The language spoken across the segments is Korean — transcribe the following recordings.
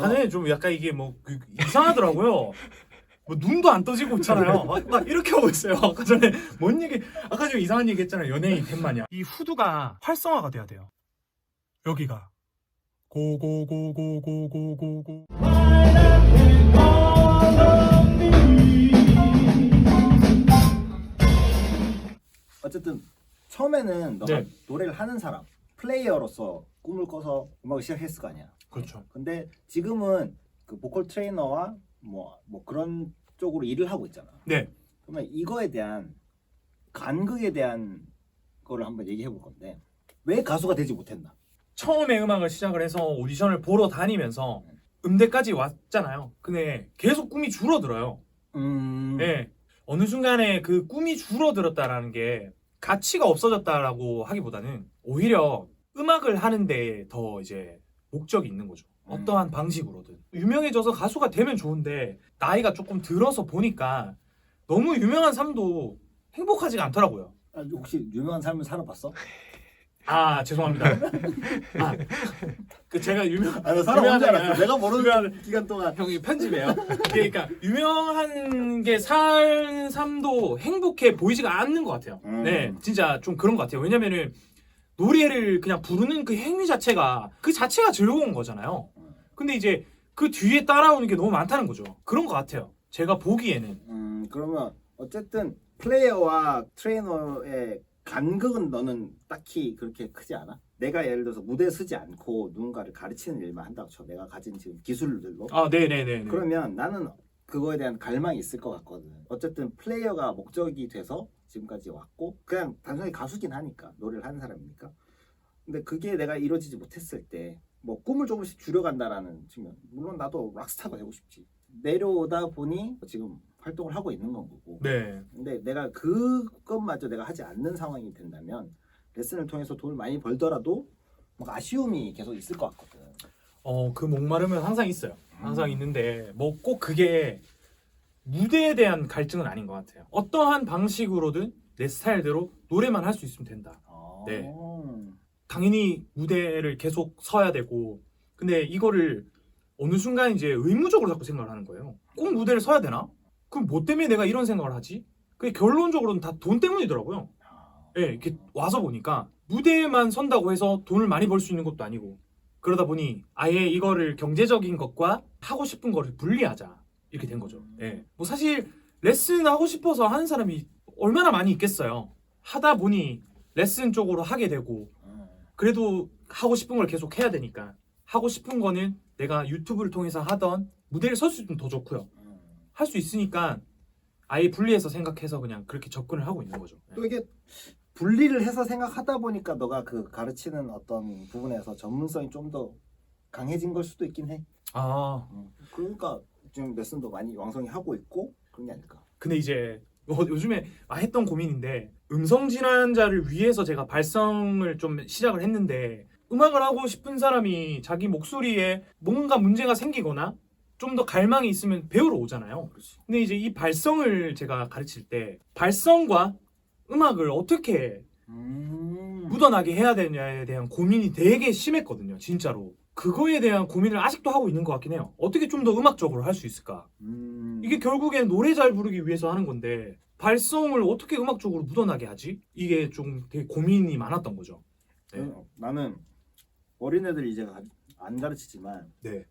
아까 전에 좀 약간 이게 뭐 이상하더라고요. 뭐 눈도 안 떠지고 있잖아요. 막 이렇게 하고 있어요. 아까 전에 뭔 얘기? 아까 전에 이상한 얘기 했잖아요. 연예인 팬마냥. 이 후드가 활성화가 돼야 돼요. 여기가 고고고고고고고고. 어쨌든 처음에는 너가 네. 노래를 하는 사람, 플레이어로서 꿈을 꿔서 음악을 시작했을 거 아니야. 그렇죠. 근데 지금은 그 보컬 트레이너와 뭐 그런 쪽으로 일을 하고 있잖아. 네. 그러면 이거에 대한 간극에 대한 거를 한번 얘기해 볼 건데 왜 가수가 되지 못했나? 처음에 음악을 시작을 해서 오디션을 보러 다니면서 음대까지 왔잖아요. 근데 계속 꿈이 줄어들어요. 네. 어느 순간에 그 꿈이 줄어들었다라는 게 가치가 없어졌다라고 하기보다는 오히려 음악을 하는데 더 이제 목적이 있는 거죠. 어떠한 방식으로든. 유명해져서 가수가 되면 좋은데 나이가 조금 들어서 보니까 너무 유명한 삶도 행복하지가 않더라고요. 아, 혹시 유명한 삶을 살아봤어? 아, 죄송합니다. 아, 그 제가 나 살아본 줄 알았어. 유명한- 내가 모르는 유명한- 기간 동안. 형이 편집해요. 그러니까 유명한 게 살 삶도 행복해 보이지가 않는 것 같아요. 네, 진짜 좀 그런 것 같아요. 왜냐면은 노래를 그냥 부르는 그 행위 자체가 즐거운 거잖아요. 근데 이제 그 뒤에 따라오는 게 너무 많다는 거죠. 그런 것 같아요. 제가 보기에는. 그러면 어쨌든 플레이어와 트레이너의 간극은 너는 딱히 그렇게 크지 않아? 내가 예를 들어서 무대에 서지 않고 누군가를 가르치는 일만 한다고 쳐. 내가 가진 지금 기술들로. 아, 네네네. 그러면 나는 그거에 대한 갈망이 있을 것 같거든. 어쨌든 플레이어가 목적이 돼서 지금까지 왔고 그냥 단순히 가수긴 하니까 노래를 하는 사람이니까. 근데 그게 내가 이루어지지 못했을 때 뭐 꿈을 조금씩 줄여간다라는 측면. 물론 나도 락스타가 되고 싶지. 내려오다 보니 지금 활동을 하고 있는 건 거고. 네. 근데 내가 그것마저 내가 하지 않는 상황이 된다면 레슨을 통해서 돈을 많이 벌더라도 막 아쉬움이 계속 있을 것 같거든. 그 목마름은 항상 있어요. 항상 있는데 뭐 꼭 그게 무대에 대한 갈증은 아닌 것 같아요. 어떠한 방식으로든 내 스타일대로 노래만 할 수 있으면 된다. 네. 당연히 무대를 계속 서야 되고 근데 이거를 어느 순간 이제 의무적으로 자꾸 생각을 하는 거예요. 꼭 무대를 서야 되나? 그럼 뭐 때문에 내가 이런 생각을 하지? 그게 결론적으로는 다 돈 때문이더라고요. 예, 이렇게 와서 보니까 무대에만 선다고 해서 돈을 많이 벌 수 있는 것도 아니고 그러다 보니 아예 이거를 경제적인 것과 하고 싶은 거를 분리하자 이렇게 된 거죠. 예, 뭐 사실 레슨 하고 싶어서 하는 사람이 얼마나 많이 있겠어요. 하다 보니 레슨 쪽으로 하게 되고 그래도 하고 싶은 걸 계속 해야 되니까 하고 싶은 거는 내가 유튜브를 통해서 하던 무대를 설 수 있으면 더 좋고요. 할 수 있으니까 아예 분리해서 생각해서 그냥 그렇게 접근을 하고 있는 거죠. 또 이게 분리를 해서 생각하다 보니까 너가 그 가르치는 어떤 부분에서 전문성이 좀 더 강해진 걸 수도 있긴 해. 아, 그러니까 지금 레슨도 많이 왕성히 하고 있고 그런 게 아닐까. 근데 이제 요즘에 했던 고민인데 음성 질환자를 위해서 제가 발성을 좀 시작을 했는데 음악을 하고 싶은 사람이 자기 목소리에 뭔가 문제가 생기거나 좀 더 갈망이 있으면 배우러 오잖아요. 근데 이제 이 발성을 제가 가르칠 때 발성과 음악을 어떻게 묻어나게 해야 되냐에 대한 고민이 되게 심했거든요. 진짜로. 그거에 대한 고민을 아직도 하고 있는 것 같긴 해요. 어떻게 좀 더 음악적으로 할 수 있을까? 이게 결국엔 노래 잘 부르기 위해서 하는 건데 발성을 어떻게 음악적으로 묻어나게 하지? 이게 좀 되게 고민이 많았던 거죠. 네. 나는 어린애들 이제 안 가르치지만 네.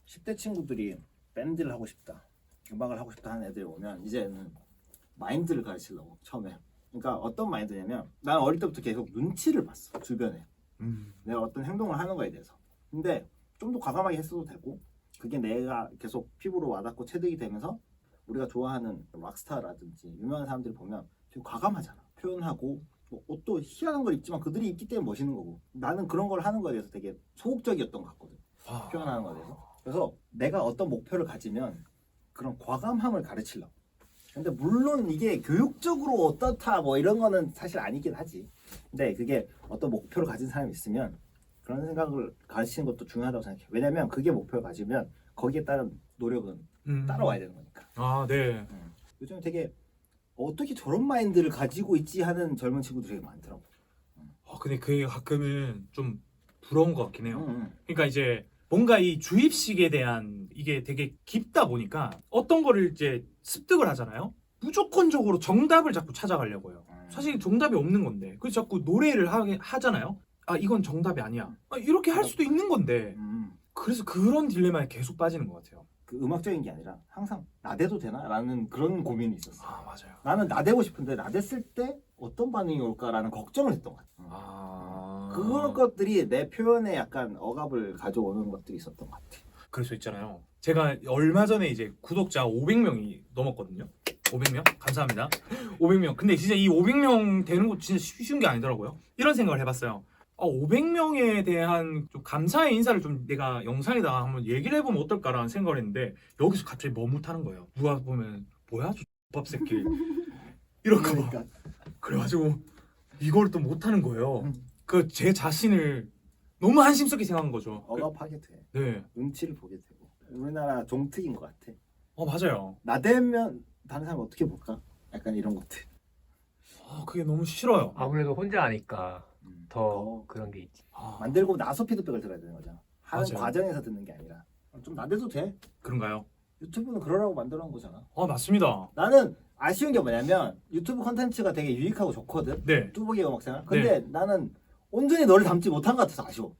10대 친구들이 밴드를 하고 싶다, 음악을 하고 싶다 하는 애들이 오면 이제는 마인드를 가르치려고 처음에. 그러니까 어떤 마인드냐면 나는 어릴 때부터 계속 눈치를 봤어 주변에. 내가 어떤 행동을 하는 거에 대해서. 근데 좀 더 과감하게 했어도 되고 그게 내가 계속 피부로 와닿고 체득이 되면서 우리가 좋아하는 락스타라든지 유명한 사람들이 보면 되게 과감하잖아. 표현하고 뭐 옷도 희한한 걸 입지만 그들이 입기 때문에 멋있는 거고 나는 그런 걸 하는 거에 대해서 되게 소극적이었던 것 같거든. 표현하는 거에 대해서. 그래서 내가 어떤 목표를 가지면 그런 과감함을 가르치려고. 근데 물론 이게 교육적으로 어떻다 뭐 이런 거는 사실 아니긴 하지. 근데 그게 어떤 목표를 가진 사람이 있으면 그런 생각을 가르치는 것도 중요하다고 생각해. 왜냐면 그게 목표를 가지면 거기에 따른 노력은 따라와야 되는 거니까. 아, 네. 요즘 되게 어떻게 저런 마인드를 가지고 있지 하는 젊은 친구들이 되게 많더라고. 근데 그게 가끔은 좀 부러운 것 같긴 해요. 그러니까 이제 뭔가 이 주입식에 대한 이게 되게 깊다 보니까 어떤 거를 이제 습득을 하잖아요. 무조건적으로 정답을 자꾸 찾아가려고 해요. 사실 정답이 없는 건데 그래서 자꾸 노래를 하잖아요. 아 이건 정답이 아니야. 아, 이렇게 할 수도 있는 건데 그래서 그런 딜레마에 계속 빠지는 것 같아요. 그 음악적인 게 아니라 항상 나대도 되나? 라는 그런 고민이 있었어. 아 맞아요. 나는 나대고 싶은데 나댔을 때 어떤 반응이 올까라는 걱정을 했던 것 같아. 그런 것들이 내 표현에 약간 억압을 가져오는 것들이 있었던 것 같아. 그럴 수 있잖아요. 제가 얼마 전에 이제 구독자 500명이 넘었거든요. 500명? 감사합니다. 500명. 근데 진짜 이 500명 되는 거 진짜 쉬운 게 아니더라고요. 이런 생각을 해봤어요. 500명에 대한 좀 감사의 인사를 좀 내가 영상에다가 한번 얘기를 해보면 어떨까라는 생각을 했는데 여기서 갑자기 머뭇하는 거예요. 누가 보면 뭐야 저 X밥 새끼 이럴까 봐. 그러니까. 그래가지고 이걸 또 못하는 거예요. 그 제 자신을 너무 한심스럽게 생각한 거죠. 억압하게 돼. 네. 눈치를 보게 되고. 우리나라 종특인 것 같아. 맞아요. 나대면 다른 사람 어떻게 볼까? 약간 이런 것들. 그게 너무 싫어요. 아무래도 혼자 하니까 더 더 그런 게 있지. 만들고 나서 피드백을 들어야 되는 거잖아. 하는 맞아요. 과정에서 듣는 게 아니라 좀 나대도 돼. 그런가요? 유튜브는 그러라고 만들어 놓은 거잖아. 맞습니다. 나는 아쉬운 게 뭐냐면 유튜브 컨텐츠가 되게 유익하고 좋거든. 네. 뚜벅이 음악생활. 근데 나는 온전히 너를 담지 못한 것 같아서 아쉬워.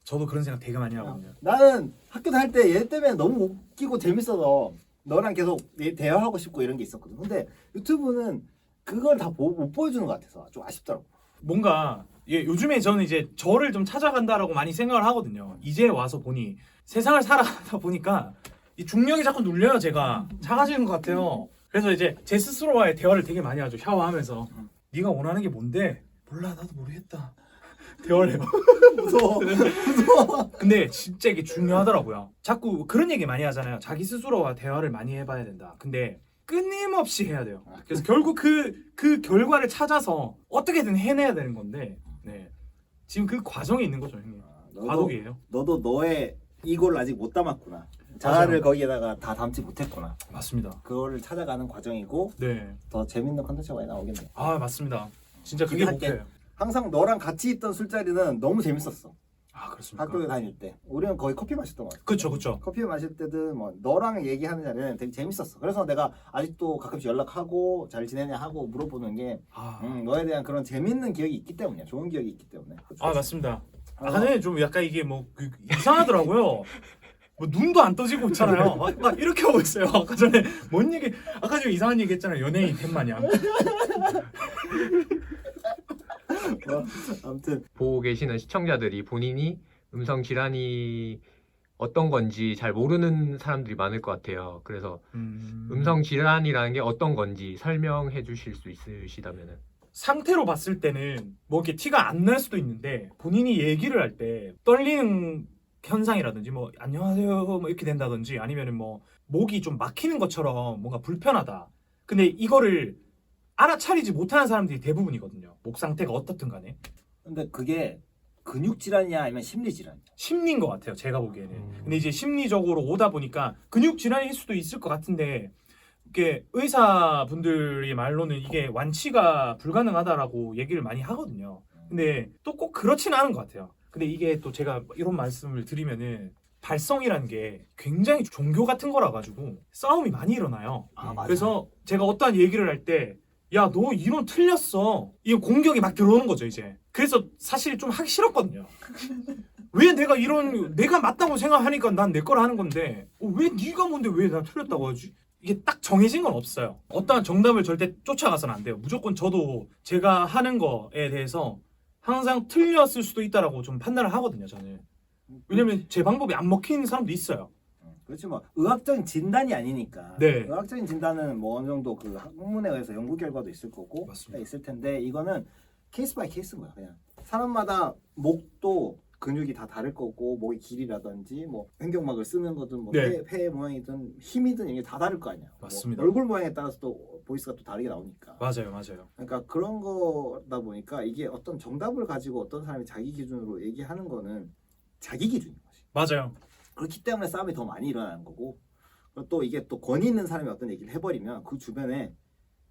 저도 그런 생각 되게 많이 하거든요. 나는 학교 다닐 때 얘 때문에 너무 웃기고 재밌어서 너랑 계속 대화하고 싶고 이런 게 있었거든. 근데 유튜브는 그걸 다 못 보여주는 것 같아서 좀 아쉽더라고. 뭔가 요즘에 저는 이제 저를 좀 찾아간다라고 많이 생각을 하거든요. 이제 와서 보니 세상을 살아가다 보니까 이 중력이 자꾸 눌려요. 제가 작아지는 것 같아요. 그래서 이제 제 스스로와의 대화를 되게 많이 하죠. 샤워하면서 네가 원하는 게 뭔데? 몰라 나도 모르겠다. 대화를 해요. 무서워. 무서워. 근데 진짜 이게 중요하더라고요. 자꾸 그런 얘기 많이 하잖아요. 자기 스스로와 대화를 많이 해봐야 된다. 근데 끊임없이 해야 돼요. 그래서 결국 그 결과를 찾아서 어떻게든 해내야 되는 건데, 네. 지금 그 과정에 있는 거죠, 형님. 과도기예요. 너도 너의 이걸 아직 못 담았구나. 자아를 맞아요. 거기에다가 다 담지 못했구나. 맞습니다. 그거를 찾아가는 과정이고 네. 더 재밌는 컨텐츠가 많이 나오겠네. 맞습니다. 진짜 그게 기대할게. 목표예요. 항상 너랑 같이 있던 술자리는 너무 재밌었어. 그렇습니까? 학교 다닐 때. 우리는 거의 커피 마셨던 것 같아. 그쵸, 그쵸. 커피 마실 때든 뭐 너랑 얘기하는 자리는 되게 재밌었어. 그래서 내가 아직도 가끔씩 연락하고 잘 지내냐 하고 물어보는 게 너에 대한 그런 재밌는 기억이 있기 때문이야. 좋은 기억이 있기 때문에. 맞습니다. 아까 전에 좀 약간 이게 이상하더라고요. 눈도 안 떠지고 있잖아요. 막 이렇게 하고 있어요. 아까 전에 아까 전에 이상한 얘기 했잖아요. 연예인 템 마냥. 아무튼 보고 계시는 시청자들이 본인이 음성 질환이 어떤 건지 잘 모르는 사람들이 많을 것 같아요. 그래서 음성 질환이라는 게 어떤 건지 설명해 주실 수 있으시다면은. 상태로 봤을 때는 뭐 이렇게 티가 안 날 수도 있는데 본인이 얘기를 할 때 떨리는 현상이라든지 뭐 안녕하세요 뭐 이렇게 된다든지 아니면은 뭐 목이 좀 막히는 것처럼 뭔가 불편하다. 근데 이거를 알아차리지 못하는 사람들이 대부분이거든요. 목 상태가 어떻든 간에. 근데 그게 근육 질환이야 아니면 심리 질환이야? 심리인 것 같아요. 제가 보기에는. 근데 이제 심리적으로 오다 보니까 근육 질환일 수도 있을 것 같은데 이게 의사분들의 말로는 이게 완치가 불가능하다라고 얘기를 많이 하거든요. 근데 또 꼭 그렇지는 않은 것 같아요. 근데 이게 또 제가 이런 말씀을 드리면은 발성이라는 게 굉장히 종교 같은 거라 가지고 싸움이 많이 일어나요. 맞아. 그래서 제가 어떠한 얘기를 할 때 야, 너 이론 틀렸어. 이 공격이 막 들어오는 거죠, 이제. 그래서 사실 좀 하기 싫었거든요. 왜 내가 맞다고 생각하니까 난 내 걸 하는 건데 왜 네가 뭔데 왜 나 틀렸다고 하지? 이게 딱 정해진 건 없어요. 어떠한 정답을 절대 쫓아가서는 안 돼요. 무조건 저도 제가 하는 거에 대해서 항상 틀렸을 수도 있다라고 좀 판단을 하거든요, 저는. 왜냐면 제 방법이 안 먹히는 사람도 있어요. 그렇지 뭐 의학적인 진단이 아니니까. 네. 의학적인 진단은 뭐 어느 정도 그 학문에 의해서 연구 결과도 있을 거고 맞습니다. 있을 텐데 이거는 케이스 바이 케이스인 거야. 그냥 사람마다 목도 근육이 다 다를 거고 목의 길이라든지 뭐 횡격막을 쓰는 거든 뭐 네. 폐 모양이든 힘이든 이게 다 다를 거 아니야. 맞습니다. 뭐 얼굴 모양에 따라서 또 보이스가 또 다르게 나오니까. 맞아요. 그러니까 그런 거다 보니까 이게 어떤 정답을 가지고 어떤 사람이 자기 기준으로 얘기하는 거는 자기 기준인 거지. 맞아요. 그렇기 때문에 싸움이 더 많이 일어나는 거고 그리고 또 이게 또 권위 있는 사람이 어떤 얘기를 해버리면 그 주변에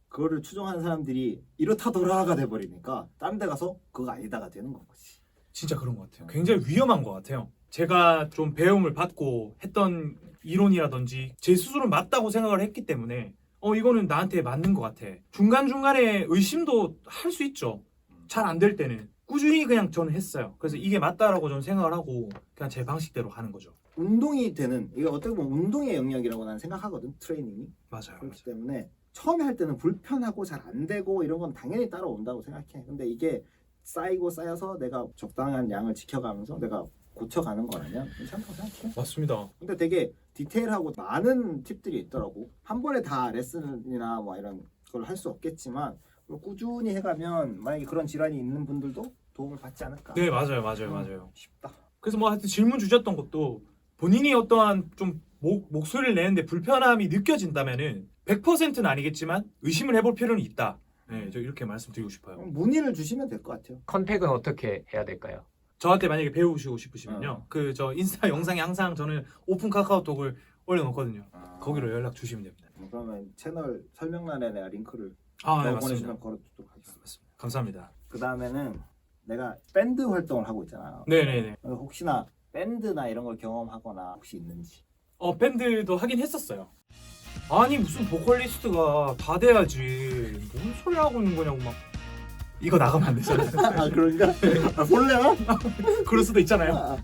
그거를 추종하는 사람들이 이렇다더라가 돼버리니까 다른 데 가서 그거 아니다가 되는 건 거지. 진짜 그런 것 같아요. 굉장히 위험한 것 같아요. 제가 좀 배움을 받고 했던 이론이라든지 제 스스로 맞다고 생각을 했기 때문에 이거는 나한테 맞는 것 같아. 중간중간에 의심도 할 수 있죠. 잘 안 될 때는 꾸준히 그냥 저는 했어요. 그래서 이게 맞다라고 저는 생각을 하고 그냥 제 방식대로 가는 거죠. 운동이 되는 이게 어떻게 보면 운동의 영역이라고 나는 생각하거든. 트레이닝이. 맞아요. 그렇기 때문에 처음에 할 때는 불편하고 잘 안 되고 이런 건 당연히 따라온다고 생각해. 근데 이게 쌓이고 쌓여서 내가 적당한 양을 지켜가면서 내가 고쳐가는 거라면 괜찮다고 생각해. 맞습니다. 근데 되게 디테일하고 많은 팁들이 있더라고. 한 번에 다 레슨이나 뭐 이런 걸 할 수 없겠지만 꾸준히 해가면 만약에 그런 질환이 있는 분들도 도움을 받지 않을까. 네, 맞아요. 맞아요. 쉽다. 그래서 뭐 하여튼 질문 주셨던 것도 본인이 어떠한 좀 목소리를 내는데 불편함이 느껴진다면은 100%는 아니겠지만 의심을 해볼 필요는 있다. 네, 저 이렇게 말씀드리고 싶어요. 문의를 주시면 될 것 같아요. 컨택은 어떻게 해야 될까요? 저한테 만약에 배우시고 싶으시면요, 그 저 인스타 영상에 항상 저는 오픈 카카오톡을 올려놓거든요. 거기로 연락 주시면 됩니다. 그러면 채널 설명란에 내가 링크를 네, 맞습니다. 보내주면 걸어두도록 하겠습니다. 맞습니다. 감사합니다. 그 다음에는 내가 밴드 활동을 하고 있잖아. 네네네. 혹시나 밴드나 이런 걸 경험하거나 혹시 있는지. 밴드도 하긴 했었어요. 아니 무슨 보컬리스트가 다 돼야지 뭔 소리 하고 있는 거냐고 막 이거 나가면 안 되잖아요. 그런가? 볼래요? 그럴 수도 있잖아요.